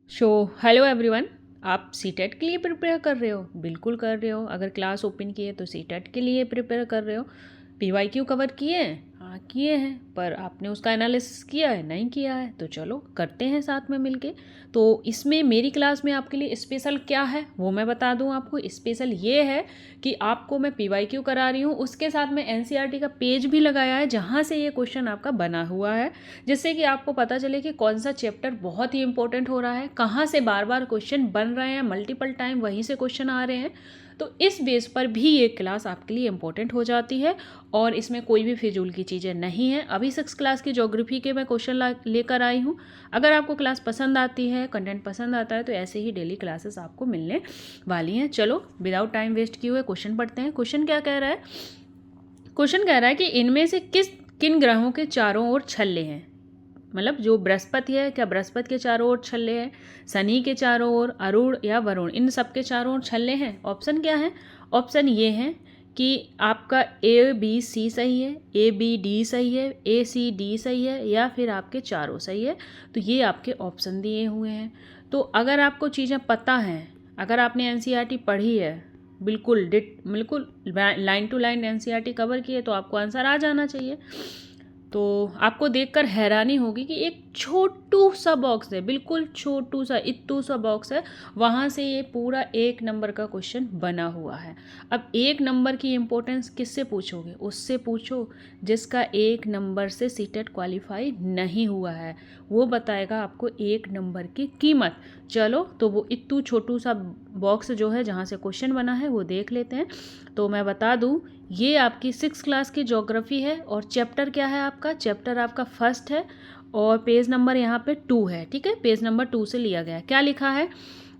Hello everyone. आप CTET के लिए प्रिपेयर कर रहे हो? बिल्कुल कर रहे हो। अगर क्लास ओपन की है तो सीटेट के लिए प्रिपेयर कर रहे हो। पीवाईक्यू कवर किए हैं? हाँ किए हैं, पर आपने उसका एनालिसिस किया है? नहीं किया है। तो चलो करते हैं साथ में मिलके। तो इसमें मेरी क्लास में आपके लिए स्पेशल क्या है वो मैं बता दूं आपको। स्पेशल ये है कि आपको मैं पीवाईक्यू करा रही हूँ, उसके साथ में एनसीईआरटी का पेज भी लगाया है जहाँ से ये क्वेश्चन आपका बना हुआ है, जिससे कि आपको पता चले कि कौन सा चैप्टर बहुत ही इंपॉर्टेंट हो रहा है, कहाँ से बार बार क्वेश्चन बन रहे हैं, मल्टीपल टाइम वहीं से क्वेश्चन आ रहे हैं। तो इस बेस पर भी ये क्लास आपके लिए इंपॉर्टेंट हो जाती है और इसमें कोई भी फिजूल की चीज़ें नहीं है। अभी 6 क्लास की ज्योग्राफी के मैं क्वेश्चन लेकर आई हूँ। अगर आपको क्लास पसंद आती है, कंटेंट पसंद आता है, तो ऐसे ही डेली क्लासेस आपको मिलने वाली हैं। चलो विदाउट टाइम वेस्ट किए हुए क्वेश्चन पढ़ते हैं। क्वेश्चन क्या कह रहा है? क्वेश्चन कह रहा है कि इनमें से किन ग्रहों के चारों ओर छल्ले हैं। मतलब जो बृहस्पति है, क्या बृहस्पति के चारों ओर छल्ले हैं? शनि के चारों ओर, अरुण या वरुण, इन सब के चारों ओर छल्ले हैं? ऑप्शन क्या है? ऑप्शन ये है कि आपका ABC सही है, ABD सही है, ACD सही है, या फिर आपके चारों सही है। तो ये आपके ऑप्शन दिए हुए हैं। तो अगर आपको चीज़ें पता हैं, अगर आपने एनसीईआरटी पढ़ी है, बिल्कुल line to line NCERT cover की है, तो आपको आंसर आ जाना चाहिए। तो आपको देखकर हैरानी होगी कि एक छोटू सा बॉक्स है, बिल्कुल छोटू सा इत्तू सा बॉक्स है, वहाँ से ये पूरा 1 नंबर का क्वेश्चन बना हुआ है। अब 1 नंबर की इम्पोर्टेंस किससे पूछोगे? उससे पूछो जिसका 1 नंबर से सीटेट क्वालिफाई नहीं हुआ है, वो बताएगा आपको 1 नंबर की कीमत। चलो तो वो इत्तू छोटू सा बॉक्स जो है जहाँ से क्वेश्चन बना है वो देख लेते हैं। तो मैं बता दूँ, ये आपकी 6 क्लास की ज्योग्राफी है और चैप्टर क्या है आपका? चैप्टर आपका फर्स्ट है और पेज नंबर यहाँ पे 2 है। ठीक है, पेज नंबर 2 से लिया गया है। क्या लिखा है?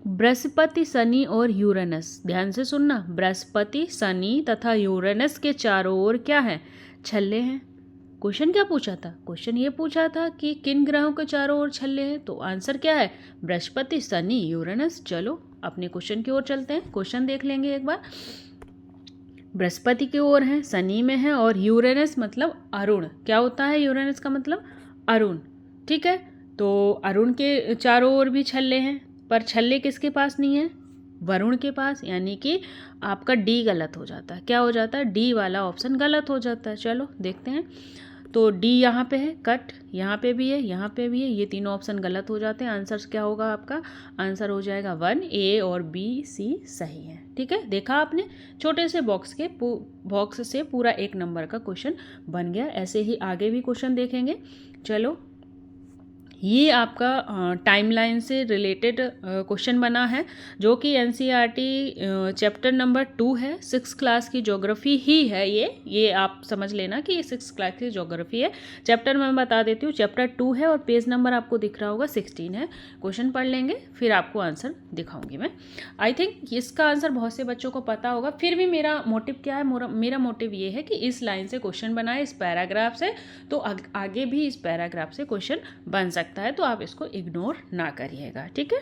बृहस्पति, शनि और यूरेनस। ध्यान से सुनना, बृहस्पति, शनि तथा यूरेनस के चारों ओर क्या है? छल्ले हैं। क्वेश्चन क्या पूछा था? क्वेश्चन ये पूछा था कि किन ग्रहों के चारों ओर छल्ले हैं। तो आंसर क्या है? बृहस्पति, शनि, यूरेनस। चलो अपने क्वेश्चन की ओर चलते हैं, क्वेश्चन देख लेंगे एक बार। बृहस्पति की ओर है, शनि में है, और यूरेनस मतलब अरुण। क्या होता है यूरेनस का मतलब? अरुण। ठीक है, तो अरुण के चारों ओर भी छल्ले हैं, पर छल्ले किसके पास नहीं है? वरुण के पास। यानी कि आपका डी गलत हो जाता है। क्या हो जाता है? डी वाला ऑप्शन गलत हो जाता है। चलो देखते हैं। तो डी यहाँ पे है कट, यहाँ पे भी है, यहाँ पे भी है, ये तीनों ऑप्शन गलत हो जाते हैं। आंसर क्या होगा आपका? आंसर हो जाएगा 1, A और B, C सही है। ठीक है, देखा आपने, छोटे से बॉक्स से पूरा 1 नंबर का क्वेश्चन बन गया। ऐसे ही आगे भी क्वेश्चन देखेंगे। चलो, ये आपका टाइमलाइन से रिलेटेड क्वेश्चन बना है, जो कि एनसीईआरटी चैप्टर नंबर 2 है। 6 क्लास की ज्योग्राफी ही है ये आप समझ लेना कि ये 6 क्लास की ज्योग्राफी है। चैप्टर मैं बता देती हूँ, चैप्टर 2 है और पेज नंबर आपको दिख रहा होगा 16 है। क्वेश्चन पढ़ लेंगे फिर आपको आंसर दिखाऊंगी मैं। आई थिंक इसका आंसर बहुत से बच्चों को पता होगा, फिर भी मेरा मोटिव क्या है? मेरा मोटिव ये है कि इस लाइन से क्वेश्चन बनाए, इस पैराग्राफ से, तो आगे भी इस पैराग्राफ से क्वेश्चन बन सकता है, तो आप इसको इग्नोर ना करिएगा। ठीक है,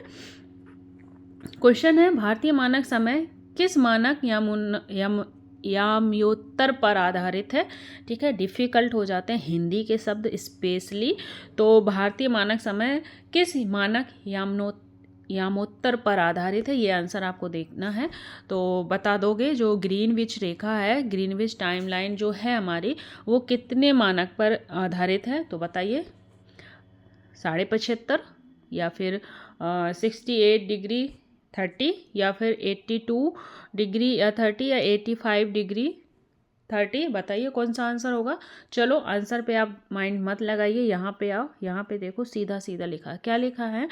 क्वेश्चन है भारतीय मानक समय किस मानक याम्योत्तर पर आधारित है? ठीक है, डिफ़िकल्ट हो जाते हैं हिंदी के शब्द स्पेशली। तो भारतीय मानक समय किस मानक यामोत्तर पर आधारित है? ये आंसर आपको देखना है। तो बता दोगे, जो ग्रीनविच रेखा है, ग्रीनविच टाइमलाइन जो है हमारी, वो कितने मानक पर आधारित है? तो बताइए, 75.5, या फिर 68 डिग्री 30, या फिर 82 डिग्री या 30, या 85 डिग्री 30? बताइए कौन सा आंसर होगा। चलो आंसर पे आप माइंड मत लगाइए, यहाँ पे आओ, यहाँ पे देखो, सीधा सीधा लिखा है। क्या लिखा है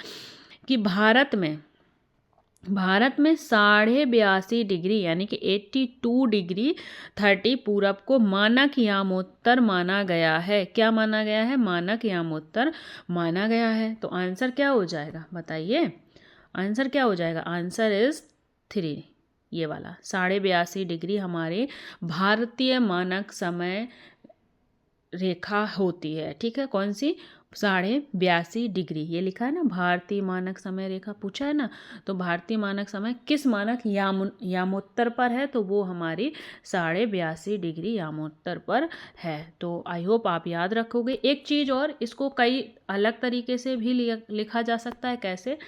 कि भारत में 82.5 डिग्री यानी कि 82 डिग्री 30 पूरब को मानक यामोत्तर माना गया है। क्या माना गया है? मानक यामोत्तर माना गया है। तो आंसर क्या हो जाएगा? बताइए, आंसर क्या हो जाएगा? आंसर इज 3, ये वाला 82.5 डिग्री हमारे भारतीय मानक समय रेखा होती है। ठीक है, कौन सी? 82.5 डिग्री, ये लिखा है ना भारतीय मानक समय रेखा पूछा है ना, तो भारतीय मानक समय किस मानक यामोत्तर पर है, तो वो हमारी 82.5 डिग्री यामोत्तर पर है। तो आई होप आप याद रखोगे। एक चीज़ और, इसको कई अलग तरीके से भी लिखा जा सकता है। कैसे?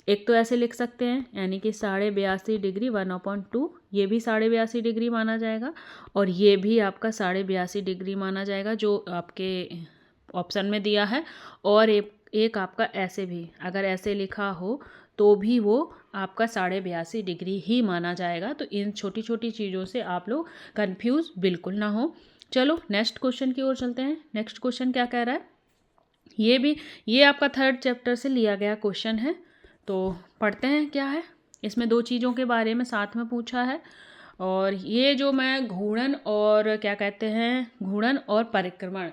एक तो ऐसे लिख सकते हैं, यानी कि 82.5 डिग्री 1/2, ये भी 82.5 डिग्री माना जाएगा, और ये भी आपका 82.5 डिग्री माना जाएगा जो आपके ऑप्शन में दिया है। और एक आपका ऐसे भी, अगर ऐसे लिखा हो तो भी वो आपका 82.5 डिग्री ही माना जाएगा। तो इन छोटी छोटी चीज़ों से आप लोग कन्फ्यूज़ बिल्कुल ना हो। चलो नेक्स्ट क्वेश्चन की ओर चलते हैं। नेक्स्ट क्वेश्चन क्या कह रहा है, ये आपका 3rd चैप्टर से लिया गया क्वेश्चन है। तो पढ़ते हैं क्या है। इसमें 2 चीज़ों के बारे में साथ में पूछा है, और ये जो मैं घूर्णन और क्या कहते हैं, घूर्णन और परिक्रमण,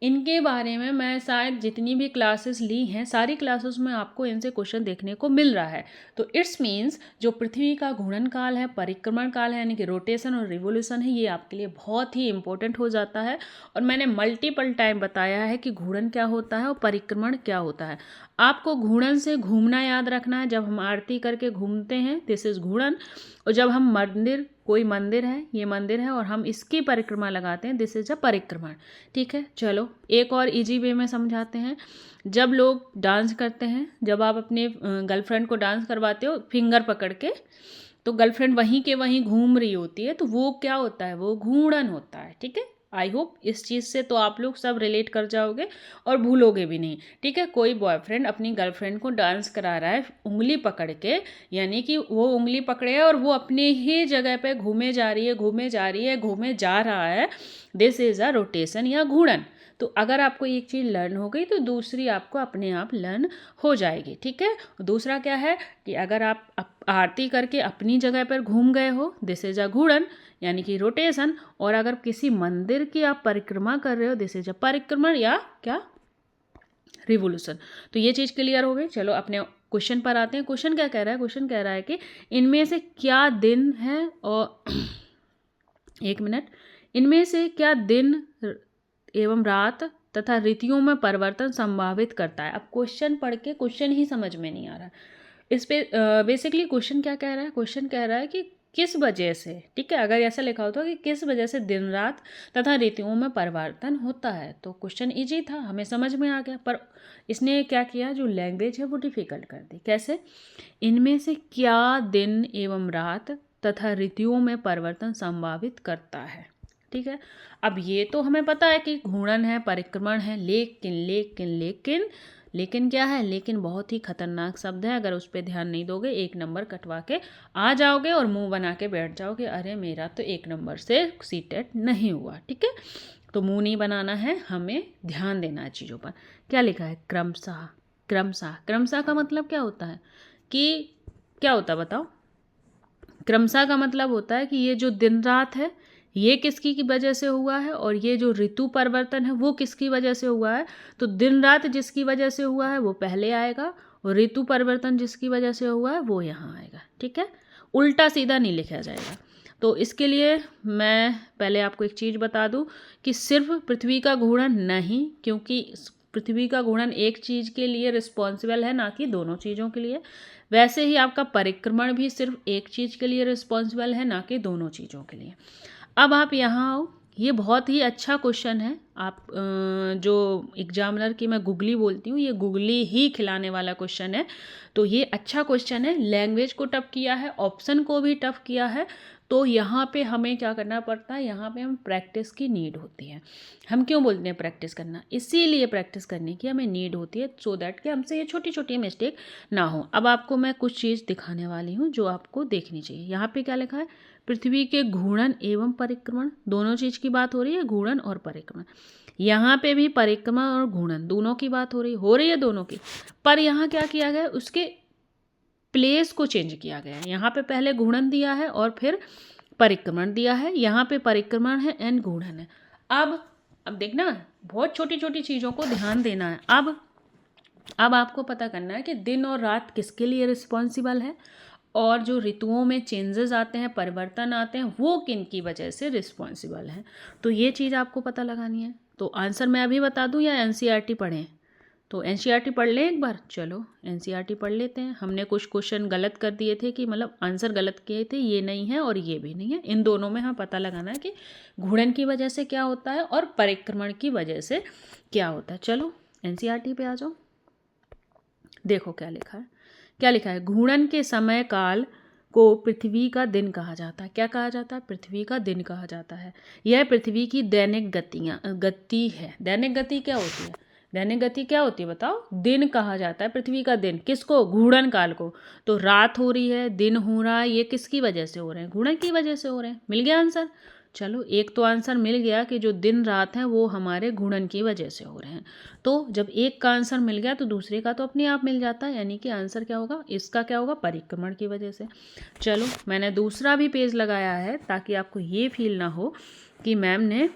इनके बारे में मैं शायद जितनी भी क्लासेस ली हैं सारी क्लासेस में आपको इनसे क्वेश्चन देखने को मिल रहा है। तो इट्स मीन्स जो पृथ्वी का घूर्णन काल है, परिक्रमण काल है, यानी कि रोटेशन और रिवोल्यूशन है, ये आपके लिए बहुत ही इंपॉर्टेंट हो जाता है। और मैंने मल्टीपल टाइम बताया है कि घूर्णन क्या होता है और परिक्रमण क्या होता है। आपको घूर्णन से घूमना याद रखना है। जब हम आरती करके घूमते हैं, दिस इज घूर्णन। और जब हम कोई मंदिर है, ये मंदिर है और हम इसकी परिक्रमा लगाते हैं, दिस इज अ परिक्रमण। ठीक है, चलो एक और इजी वे में समझाते हैं। जब लोग डांस करते हैं, जब आप अपने गर्लफ्रेंड को डांस करवाते हो फिंगर पकड़ के, तो गर्लफ्रेंड वहीं के वहीं घूम रही होती है, तो वो क्या होता है, वो घूर्णन होता है। ठीक है, आई होप इस चीज़ से तो आप लोग सब रिलेट कर जाओगे और भूलोगे भी नहीं। ठीक है, कोई बॉयफ्रेंड अपनी गर्लफ्रेंड को डांस करा रहा है उंगली पकड़ के, यानी कि वो उंगली पकड़े है और वो अपने ही जगह पे घूमे जा रही है, घूमे जा रहा है, दिस इज अ रोटेशन या घूर्णन। तो अगर आपको एक चीज़ लर्न हो गई तो दूसरी आपको अपने आप लर्न हो जाएगी। ठीक है, दूसरा क्या है कि अगर आप आरती करके अपनी जगह पर घूम गए हो, दिस इज अ घूर्णन यानी कि रोटेशन। और अगर किसी मंदिर की आप परिक्रमा कर रहे हो, दिस इज अ परिक्रमण या क्या, रिवोल्यूशन। तो ये चीज़ क्लियर हो गई। चलो अपने क्वेश्चन पर आते हैं। क्वेश्चन क्या कह रहा है, क्वेश्चन कह रहा है कि इनमें से क्या दिन है, और एक मिनट, इनमें से क्या दिन एवं रात तथा ऋतुओं में परिवर्तन संभावित करता है। अब क्वेश्चन पढ़ के क्वेश्चन ही समझ में नहीं आ रहा। इस पे बेसिकली क्वेश्चन क्या कह रहा है, क्वेश्चन कह रहा है कि किस वजह से, ठीक है, अगर ऐसा लिखा होता कि किस वजह से दिन रात तथा ऋतुओं में परिवर्तन होता है, तो क्वेश्चन इजी था, हमें समझ में आ गया। पर इसने क्या किया, जो लैंग्वेज है वो डिफिकल्ट कर दी। कैसे? इनमें से क्या दिन एवं रात तथा ऋतुओं में परिवर्तन संभावित करता है। ठीक है, अब ये तो हमें पता है कि घूर्णन है, परिक्रमण है, लेकिन लेकिन लेकिन लेकिन क्या है, लेकिन बहुत ही खतरनाक शब्द है। अगर उस पर ध्यान नहीं दोगे 1 नंबर कटवा के आ जाओगे और मुंह बना के बैठ जाओगे, अरे मेरा तो 1 नंबर से सीटेट नहीं हुआ। ठीक है, तो मुंह नहीं बनाना है, हमें ध्यान देना है चीज़ों पर। क्या लिखा है, क्रमशः। क्रमशः, क्रमशः का मतलब क्या होता है, कि क्या होता है बताओ। क्रमशः का मतलब होता है कि ये जो दिन रात है ये किसकी की वजह से हुआ है, और ये जो ऋतु परिवर्तन है वो किसकी वजह से हुआ है। तो दिन रात जिसकी वजह से हुआ है वो पहले आएगा, और ऋतु परिवर्तन जिसकी वजह से हुआ है वो यहाँ आएगा। ठीक है, उल्टा सीधा नहीं लिखा जाएगा। तो इसके लिए मैं पहले आपको एक चीज़ बता दूं कि सिर्फ पृथ्वी का घूर्णन नहीं, क्योंकि पृथ्वी का घूर्णन एक चीज़ के लिए रिस्पॉन्सिबल है, ना कि दोनों चीज़ों के लिए। वैसे ही आपका परिक्रमण भी सिर्फ एक चीज़ के लिए रिस्पॉन्सिबल है, ना कि दोनों चीज़ों के लिए। अब आप यहाँ आओ, ये बहुत ही अच्छा क्वेश्चन है। आप जो एग्जामिनर की मैं गुगली बोलती हूँ, ये गुगली ही खिलाने वाला क्वेश्चन है। तो ये अच्छा क्वेश्चन है, लैंग्वेज को टफ किया है, ऑप्शन को भी टफ किया है। तो यहाँ पे हमें क्या करना पड़ता है, यहाँ पे हम प्रैक्टिस की नीड होती है। हम क्यों बोलते हैं प्रैक्टिस करना, इसीलिए प्रैक्टिस करने की हमें नीड होती है, सो दैट कि हमसे ये छोटी छोटी मिस्टेक ना हो। अब आपको मैं कुछ चीज़ दिखाने वाली हूँ जो आपको देखनी चाहिए। यहाँ पे क्या लिखा है, पृथ्वी के घूर्णन एवं परिक्रमण, दोनों चीज़ की बात हो रही है, घूर्णन और परिक्रमण। यहाँ पे भी परिक्रमण और घूर्णन दोनों की बात हो रही है दोनों की। पर यहाँ क्या किया गया, उसके प्लेस को चेंज किया गया है। यहाँ पे पहले घूर्णन दिया है और फिर परिक्रमण दिया है, यहाँ पे परिक्रमण है एंड घूर्णन है। अब देखना, बहुत छोटी छोटी चीज़ों को ध्यान देना है। अब आपको पता करना है कि दिन और रात किसके लिए रिस्पॉन्सिबल है, और जो ऋतुओं में चेंजेस आते हैं, परिवर्तन आते हैं, वो किन की वजह से रिस्पॉन्सिबल हैं। तो ये चीज़ आपको पता लगानी है। तो आंसर मैं अभी बता दूं या एनसीईआरटी पढ़ें? तो एनसीईआरटी पढ़ लें एक बार। चलो एनसीईआरटी पढ़ लेते हैं। हमने कुछ क्वेश्चन गलत कर दिए थे कि मतलब आंसर गलत किए थे, ये नहीं है और ये भी नहीं है। इन दोनों में हमें पता लगाना है कि घूर्णन की वजह से क्या होता है और परिक्रमण की वजह से क्या होता है। चलो एनसीईआरटी पे आ जाओ। देखो क्या लिखा है, क्या लिखा है। घूर्णन के समय काल को पृथ्वी का दिन कहा जाता है। क्या कहा जाता है? पृथ्वी का दिन कहा जाता है। यह पृथ्वी की दैनिक गति है। दैनिक गति क्या होती है? दैनिक गति क्या होती है बताओ? दिन कहा जाता है पृथ्वी का दिन। किसको? घूर्णन काल को। तो रात हो रही है, दिन हो रहा है, ये किसकी वजह से हो रहे हैं? घूर्णन की वजह से हो रहे हैं। मिल गया आंसर। चलो एक तो आंसर मिल गया कि जो दिन रात हैं वो हमारे घूर्णन की वजह से हो रहे हैं। तो जब एक का आंसर मिल गया तो दूसरे का तो अपने आप मिल जाता है, यानी कि आंसर क्या होगा? इसका क्या होगा? परिक्रमण की वजह से। चलो मैंने दूसरा भी पेज लगाया है ताकि आपको ये फील ना हो कि मैम ने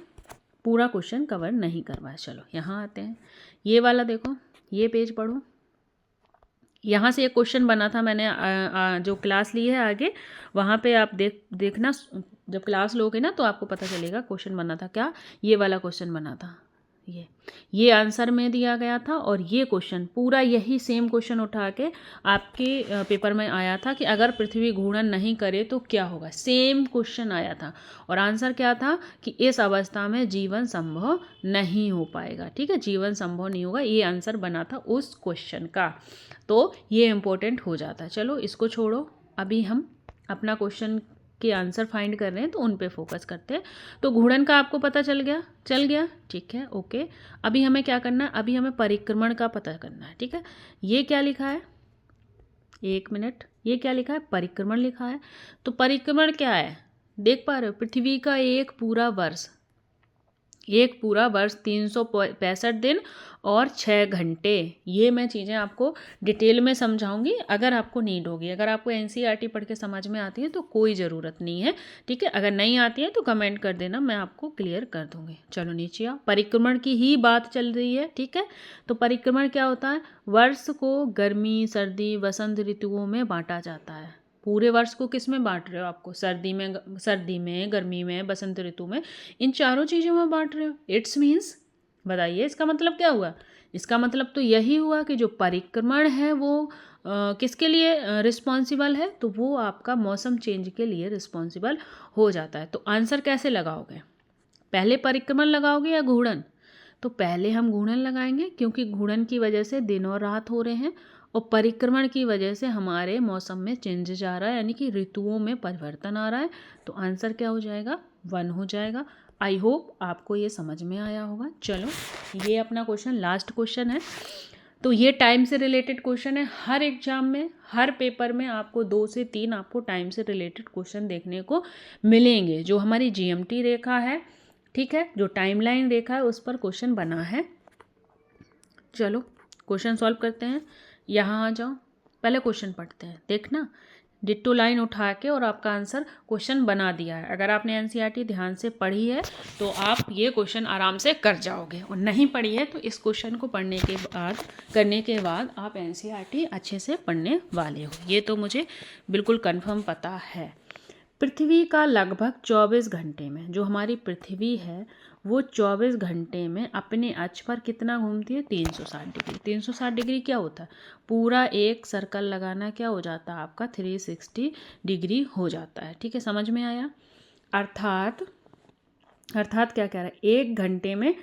पूरा क्वेश्चन कवर नहीं करवाया। चलो यहाँ आते हैं। ये वाला देखो, ये पेज पढ़ो। यहाँ से एक क्वेश्चन बना था, मैंने जो क्लास ली है आगे वहाँ पे आप देखना। जब क्लास लोगे ना तो आपको पता चलेगा क्वेश्चन बना था क्या। ये वाला क्वेश्चन बना था। ये आंसर में दिया गया था और ये क्वेश्चन पूरा यही सेम क्वेश्चन उठा के आपके पेपर में आया था कि अगर पृथ्वी घूर्णन नहीं करे तो क्या होगा। सेम क्वेश्चन आया था और आंसर क्या था कि इस अवस्था में जीवन संभव नहीं हो पाएगा। ठीक है, जीवन संभव नहीं होगा, ये आंसर बना था उस क्वेश्चन का। तो ये इम्पोर्टेंट हो जाता है। चलो इसको छोड़ो, अभी हम अपना क्वेश्चन के आंसर फाइंड कर रहे हैं तो उन पे फोकस करते हैं। तो घूर्णन का आपको पता चल गया। ठीक है, ओके। अभी हमें क्या करना है? अभी हमें परिक्रमण का पता करना है। ठीक है, ये क्या लिखा है? एक मिनट, ये क्या लिखा है? परिक्रमण लिखा है। तो परिक्रमण क्या है? देख पा रहे हो? पृथ्वी का एक पूरा वर्ष 365 दिन और 6 घंटे। ये मैं चीज़ें आपको डिटेल में समझाऊंगी अगर आपको नीड होगी। अगर आपको एनसीईआरटी पढ़ के समझ में आती है तो कोई ज़रूरत नहीं है। ठीक है, अगर नहीं आती है तो कमेंट कर देना, मैं आपको क्लियर कर दूंगी। चलो नीचे आओ। परिक्रमण की ही बात चल रही है। ठीक है, तो परिक्रमण क्या होता है? वर्ष को गर्मी, सर्दी, वसंत ऋतुओं में बांटा जाता है। पूरे वर्ष को किस में बांट रहे हो? आपको सर्दी में, गर्मी में, बसंत ऋतु में, इन चारों चीज़ों में बांट रहे हो। इट्स मीन्स, बताइए इसका मतलब क्या हुआ? इसका मतलब तो यही हुआ कि जो परिक्रमण है वो किसके लिए रिस्पॉन्सिबल है? तो वो आपका मौसम चेंज के लिए रिस्पॉन्सिबल हो जाता है। तो आंसर कैसे लगाओगे? पहले परिक्रमण लगाओगे या घूर्णन? तो पहले हम घूर्णन लगाएंगे क्योंकि घूर्णन की वजह से दिन और रात हो रहे हैं और परिक्रमण की वजह से हमारे मौसम में चेंज जा रहा है, यानी कि ऋतुओं में परिवर्तन आ रहा है। तो आंसर क्या हो जाएगा? 1 हो जाएगा। आई होप आपको ये समझ में आया होगा। चलो ये अपना क्वेश्चन लास्ट क्वेश्चन है। तो ये टाइम से रिलेटेड क्वेश्चन है। हर एग्जाम में, हर पेपर में आपको 2 से 3 आपको टाइम से रिलेटेड क्वेश्चन देखने को मिलेंगे। जो हमारी जीएमटी रेखा है, ठीक है, जो टाइमलाइन रेखा है उस पर क्वेश्चन बना है। चलो क्वेश्चन सॉल्व करते हैं। यहाँ आ जाओ, पहले क्वेश्चन पढ़ते हैं। देखना, डिट्टो लाइन उठा के और आपका आंसर क्वेश्चन बना दिया है। अगर आपने एनसीईआरटी ध्यान से पढ़ी है तो आप ये क्वेश्चन आराम से कर जाओगे, और नहीं पढ़ी है तो इस क्वेश्चन को करने के बाद आप एनसीईआरटी अच्छे से पढ़ने वाले हो, ये तो मुझे बिल्कुल कन्फर्म पता है। पृथ्वी का लगभग 24 घंटे में, जो हमारी पृथ्वी है वो 24 घंटे में अपने अक्ष पर कितना घूमती है? 360 डिग्री। 360 डिग्री क्या होता है? पूरा एक सर्कल लगाना क्या हो जाता है आपका? 360 डिग्री हो जाता है। ठीक है, समझ में आया? अर्थात क्या कह रहा है? 1 घंटे में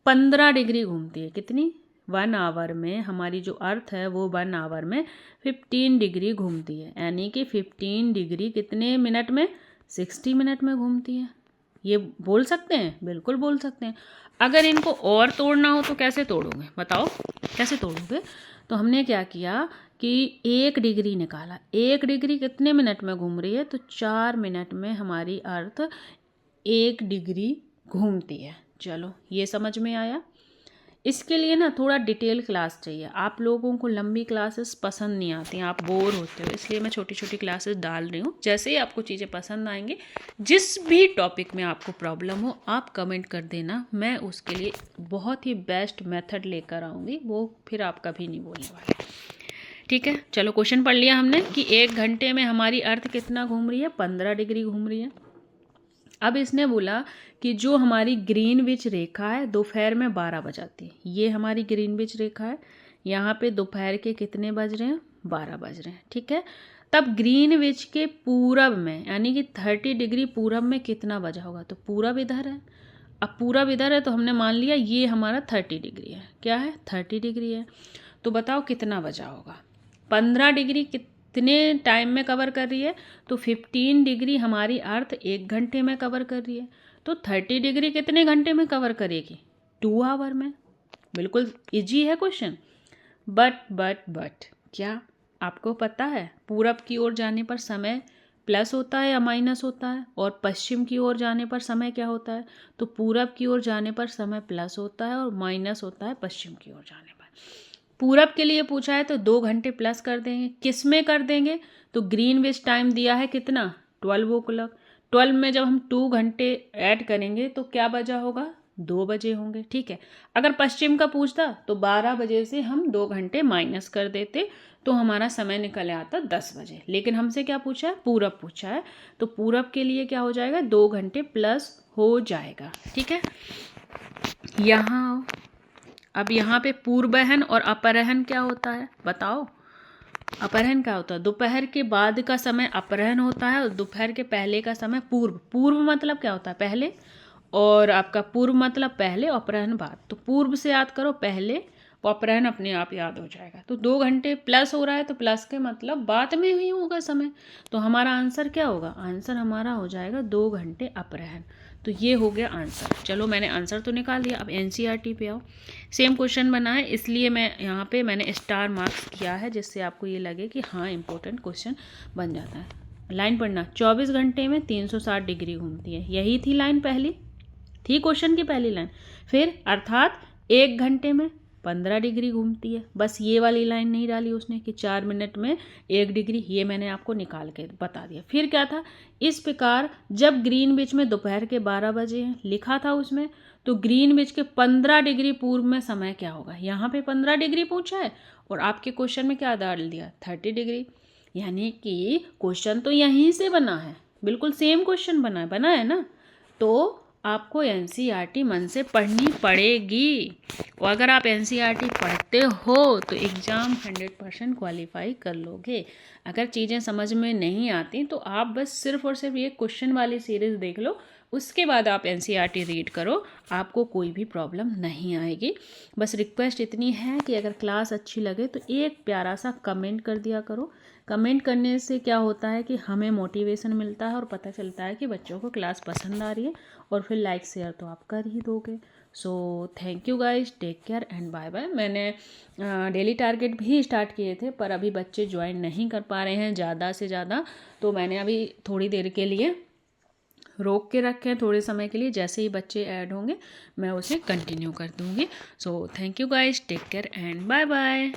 15 डिग्री घूमती है। कितनी? 1 आवर में हमारी जो अर्थ है वो 1 आवर में 15 डिग्री घूमती है, यानी कि 15 डिग्री कितने मिनट में? 60 मिनट में घूमती है। ये बोल सकते हैं? बिल्कुल बोल सकते हैं। अगर इनको और तोड़ना हो तो कैसे तोड़ोगे? बताओ कैसे तोड़ोगे? तो हमने क्या किया कि 1 डिग्री निकाला। 1 डिग्री कितने मिनट में घूम रही है? तो 4 मिनट में हमारी अर्थ 1 डिग्री घूमती है। चलो ये समझ में आया। इसके लिए ना थोड़ा डिटेल क्लास चाहिए। आप लोगों को लंबी क्लासेस पसंद नहीं आती हैं, आप बोर होते हो, इसलिए मैं छोटी छोटी क्लासेस डाल रही हूँ। जैसे ही आपको चीज़ें पसंद आएंगी, जिस भी टॉपिक में आपको प्रॉब्लम हो आप कमेंट कर देना, मैं उसके लिए बहुत ही बेस्ट मेथड लेकर आऊँगी, वो फिर आप कभी नहीं बोलने वाले। ठीक है, चलो क्वेश्चन पढ़ लिया हमने कि 1 घंटे में हमारी अर्थ कितना घूम रही है? 15 डिग्री घूम रही है। अब इसने बोला कि जो हमारी ग्रीनविच रेखा है दोपहर में 12 बजाती है, ये हमारी ग्रीनविच रेखा है, यहाँ पे दोपहर के कितने बज रहे हैं, 12 बज रहे हैं, ठीक है। तब ग्रीनविच के पूरब में यानी कि 30 डिग्री पूरब में कितना बजा होगा, तो पूरब इधर है। अब पूरब इधर है तो हमने मान लिया ये हमारा 30 डिग्री है, क्या है, 30 डिग्री है। तो बताओ कितना बजा होगा। 15 डिग्री कितने टाइम में कवर कर रही है, तो 15 डिग्री हमारी अर्थ 1 घंटे में कवर कर रही है, तो 30 डिग्री कितने घंटे में कवर करेगी, 2 आवर में। बिल्कुल इजी है क्वेश्चन। बट क्या आपको पता है पूरब की ओर जाने पर समय प्लस होता है या माइनस होता है, और पश्चिम की ओर जाने पर समय क्या होता है, तो पूरब की ओर जाने पर समय प्लस होता है और माइनस होता है पश्चिम की ओर जाने पर। पूरब के लिए पूछा है तो 2 घंटे प्लस कर देंगे, किस में कर देंगे, तो ग्रीनविच टाइम दिया है कितना, 12 o'clock। 12 में जब हम 2 घंटे ऐड करेंगे तो क्या बजा होगा, 2 बजे होंगे, ठीक है। अगर पश्चिम का पूछता तो 12 बजे से हम 2 घंटे माइनस कर देते तो हमारा समय निकल आता 10 बजे। लेकिन हमसे क्या पूछा है, पूरब पूछा है, तो पूरब के लिए क्या हो जाएगा, 2 घंटे प्लस हो जाएगा, ठीक है। यहाँ अब यहाँ पे पूर्वाहन और अपराह्न क्या होता है, बताओ। अपराह्न क्या होता है, दोपहर के बाद का समय अपराह्न होता है और दोपहर के पहले का समय पूर्व। पूर्व मतलब क्या होता है, पहले, और आपका पूर्व मतलब पहले, अपराह्न बाद। तो पूर्व से याद करो पहले, अपराह्न अपने आप याद हो जाएगा। तो 2 घंटे प्लस हो रहा है तो प्लस के मतलब बाद में ही होगा समय। तो हमारा आंसर क्या होगा, आंसर हमारा हो जाएगा 2 घंटे अपराह्न। तो ये हो गया आंसर। चलो मैंने आंसर तो निकाल दिया। अब एनसीईआरटी पे आओ। सेम क्वेश्चन बना है, इसलिए मैं यहाँ पे मैंने स्टार मार्क्स किया है, जिससे आपको ये लगे कि हाँ इंपॉर्टेंट क्वेश्चन बन जाता है। लाइन पढ़ना, 24 घंटे में 360 डिग्री घूमती है, यही थी लाइन पहली, थी क्वेश्चन की पहली लाइन। फिर अर्थात 1 घंटे में 15 डिग्री घूमती है, बस ये वाली लाइन नहीं डाली उसने कि 4 मिनट में 1 डिग्री, ये मैंने आपको निकाल के बता दिया। फिर क्या था, इस प्रकार जब ग्रीनविच में दोपहर के 12 बजे हैं लिखा था उसमें, तो ग्रीनविच के 15 डिग्री पूर्व में समय क्या होगा, यहाँ पे 15 डिग्री पूछा है और आपके क्वेश्चन में क्या डाल दिया, 30 डिग्री। यानी कि क्वेश्चन तो यहीं से बना है, बिल्कुल सेम क्वेश्चन बना है ना। तो आपको एनसीईआरटी मन से पढ़नी पड़ेगी, और अगर आप एनसीईआरटी पढ़ते हो तो एग्ज़ाम 100% क्वालिफाई कर लोगे। अगर चीज़ें समझ में नहीं आती तो आप बस सिर्फ और सिर्फ ये क्वेश्चन वाली सीरीज़ देख लो, उसके बाद आप एनसीईआरटी रीड करो, आपको कोई भी प्रॉब्लम नहीं आएगी। बस रिक्वेस्ट इतनी है कि अगर क्लास अच्छी लगे तो एक प्यारा सा कमेंट कर दिया करो। कमेंट करने से क्या होता है कि हमें मोटिवेशन मिलता है और पता चलता है कि बच्चों को क्लास पसंद आ रही है, और फिर लाइक शेयर तो आप कर ही दोगे। So thank you guys, take care and bye bye. मैंने डेली टारगेट भी स्टार्ट किए थे, पर अभी बच्चे ज्वाइन नहीं कर पा रहे हैं ज़्यादा से ज़्यादा, तो मैंने अभी थोड़ी देर के लिए रोक के रखे हैं, थोड़े समय के लिए। जैसे ही बच्चे ऐड होंगे मैं उसे कंटिन्यू कर दूँगी। So thank you guys, take care and bye bye.